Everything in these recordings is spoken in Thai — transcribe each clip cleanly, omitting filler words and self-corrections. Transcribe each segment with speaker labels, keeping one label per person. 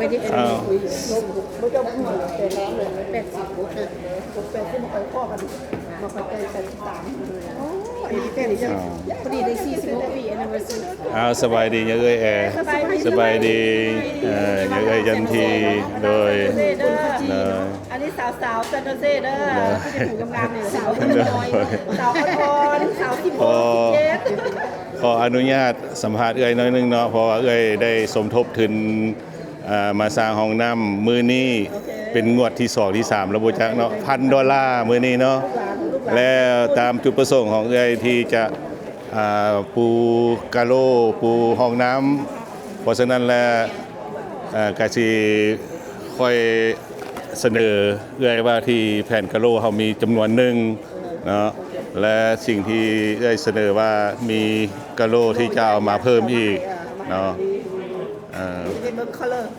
Speaker 1: ว้ที่
Speaker 2: อ้าว
Speaker 3: ไม่ต้องพูดแต่น้ำเลย
Speaker 1: 80
Speaker 3: ผมแปดที่มาคอยข้อกันมาคอยใจแปดสาม
Speaker 1: อันนี้แต่นี่จะพอดีได้46 ปี anniversary
Speaker 2: อ้าวสบายดีเนี่ยเอ้ยแอร์สบายดีเนี่ยเอ้ยจันทีโดย
Speaker 3: อันนี้สาวเซนโดเซ่เด้อที่จะถูกงามเนี่ยสาวน้อยสาวอ่อนสาวที่โบเจ็ด
Speaker 2: ขออนุญาตสัมภาษณ์เอ้ยน้อยนึงเนาะเพราะว่าเอ้ยได้สมทบทุนมาสร้างห้องน้ำมือนี้เป็นงวดที่2ที่3แล้วบ่จักเนาะ$1,000มื้อนี้เนาะแล้วตามจุดประสงค์ของเอ้ยที่จะปูกะโหลปูห้องน้ำเพราะฉะนั้นแล้วก็สิค่อยเสนอเอ้ยว่าที่แผ่นกะโหลเฮามีจำนวนหนึ่งเนาะและสิ่งที่เอ้ยเสนอว่ามีกะโหลที่จะเอามาเพิ่มอีกเนาะ
Speaker 3: เป็นเบิ้งคัลเลอร์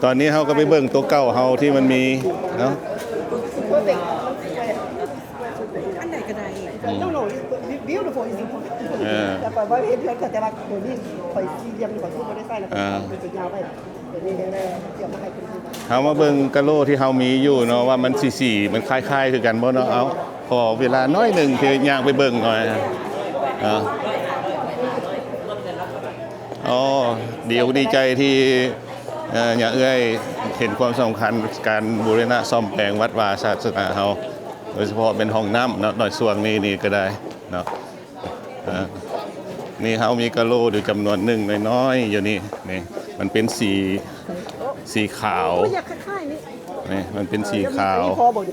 Speaker 2: ตอนนี้เฮาก็ไปเบิ่งตัวเก่าเฮาที่มันมีเนาะ
Speaker 3: เพอร์เฟกต์
Speaker 1: อันไหนก็ได้
Speaker 3: ต้องโหลดบิวต์for easy แต่ปล่อยไว้เห็นแล้วแต่ว่าเดี๋ยวนี้คอยซีเรียมขอสู้ไม่ได้ใส่แล้วมันจะยาวไปเดี๋ยวนี้เดี๋ยวมาให้คุณดู
Speaker 2: เฮามาเบิ่งกะโหลที่เฮามีอยู่เนาะว่ามันสีมันคล้ายๆคือกันบ่เนาะเอาขอเวลาน้อยหนึงที่ย่างไปเบิ่งหน่อยอ๋อเดี๋ยวดีใจที่อย่างเอ้ยเห็นความสำคัญการบูรณะซ่อมแปลงวัดวาศาสนาเฮาโดยเฉพาะเป็นห้องน้ำเนาะหน่อยส่วนนี้นี่ก็ได้เนาะนี่เฮามีกะโหลอยู่จำนวนหนึ่งน้อยๆอยู่นี่มันเป็นสีขาว
Speaker 3: อยากคล้ายๆนี่
Speaker 2: นี่มันเป็นสีขาว
Speaker 3: พอบอกดิ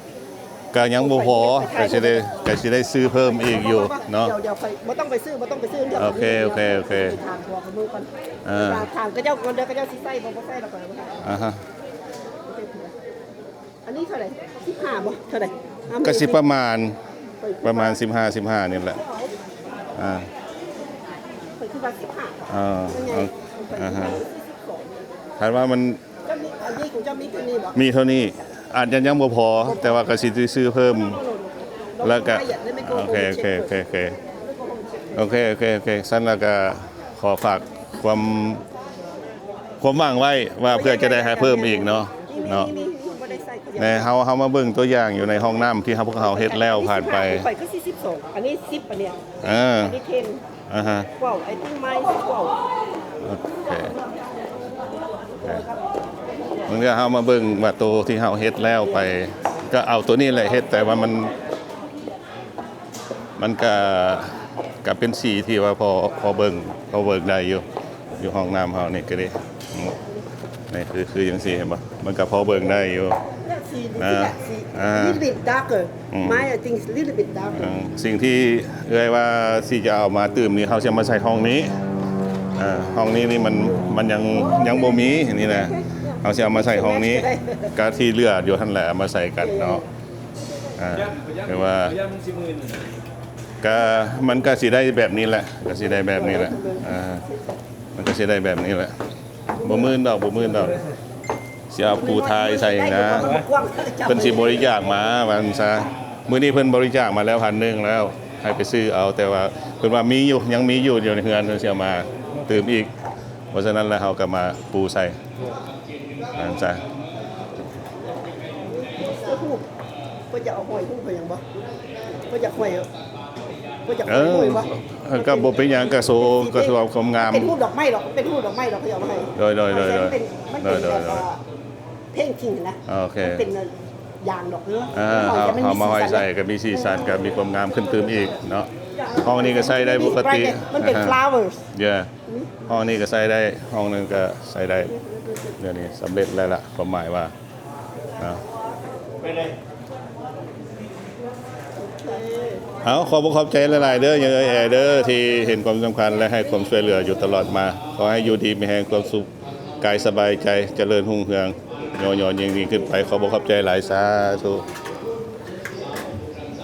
Speaker 2: ก็ยังบ่พอก็สิได้ซื้อเพิ่มอีกอยู่เนาะ
Speaker 3: เดี๋ยวไปไม่ต้องไปซื้อเดี๋ยว
Speaker 2: โอเค
Speaker 3: ทางตัวกับมือก่อนทางก็เจ้าคนเดียวก็เจ้าซีไส้บ่ไส้เราก่อน
Speaker 2: ฮะ
Speaker 3: อันนี้เท่าไหร่15บ่เท่าไหร่
Speaker 2: ก็สิประมาณ15นี่แหละ
Speaker 3: เปิดขึ้นมา15
Speaker 2: ฮะคาดว่ามัน
Speaker 3: เจ้ามีอันนี้ของเจ้ามีตัวนี้บ่
Speaker 2: มีเท่านี้อาจจะยังบ่พอแต่ว่าก็สิซื้อเพิ่มแล้วก็โอเคสั้นแล้วก็ขอฝากความหวังไว้ว่าเพื่อจะได้ให้เพิ่มอีกเนาะเฮามาเบิ่งตัวอย่างอยู่ในห้องน้ำที่พวกเราเฮ็ดแล้วผ่านไป
Speaker 3: ไปก็42อันนี้10อันเนี้ยอันนี้10ว้าวไอ้ติ้งไม้ว้าว
Speaker 2: โอเคมันก็เฮามาเบิ่งว่าตัวที่เฮาเฮ็ดแล้วไปก็เอาตัวนี้แหละเฮ็ดแต่ว่ามันก็เป็นสีที่ว่าพอเบิ่งได้อยู่ห้องน้ำเฮานี่ก็ได้นี่คือจังซี่เห็นบ่มันก็พอเบิ่งได้อยู่
Speaker 3: little bit darker mine I think little bit darker
Speaker 2: สิ่งที่เอ้ยว่าสิจะเอามาตื่มนี่เฮาจะมาใส่ห้องนี้ห้องนี้นี่มันยังบ่มีนี่นะเอาสิเอามาใส่ห้องนี้ก็ที่เหลืออยู่หั่นแหละมาใส่กันเนาะหรือว่าก็มันก็สิได้แบบนี้แหละก็สิได้แบบนี้แหละมันก็สิได้แบบนี้แหละบ่มื่นดอกสิเอาปูทายใส่นะเพิ่นสิบริจาคมาวันซะมื้อนี้เพิ่นบริจาคมาแล้ว1,000แล้วให้ไปซื้อเอาแต่ว่าเพิ่นว่ามีอยู่ยังมีอยู่ในเฮือนเพิ่นสิเอามาเติมอีกเพราะฉะนั้นแล้วเฮาก็มาปูใส่นั่นซะ
Speaker 3: เพื่อจะเอาหอยหุ้มไปยังบ่เพื่อจะหอย
Speaker 2: ก็บ่เป็นหยังก็โซก็สวยความงาม
Speaker 3: เป็นรูปดอกไม้หรอกเป็นรูปดอกไม้หรอกเขาเอามาให้
Speaker 2: โดย
Speaker 3: มันเป็นเพ่งจริงนะเป็นยางดอกเนื้อ
Speaker 2: เอามาห้อยใส่ก็มีสีสันก็มีความงามขึ้นตื่มอีกเนาะห้องนี้ก็ใส่ได้ปกติ
Speaker 3: มันเป็น flowers
Speaker 2: ห้องนี้ก็ใส่ได้ห้องนึงก็ใส่ได้เดี๋ยวนี้สำเร็จแล้วล่ะความหมายว่าขอบใจหลายๆเด้อยังแอร์เด้อที่เห็นความสำคัญและให้ความช่วยเหลืออยู่ตลอดมาขอให้อยู่ดีมีแห่งความสุขกายสบายใจเจริญรุ่งเรืองยอๆยิ่งขึ้นไปขอบใจหลายสาธุ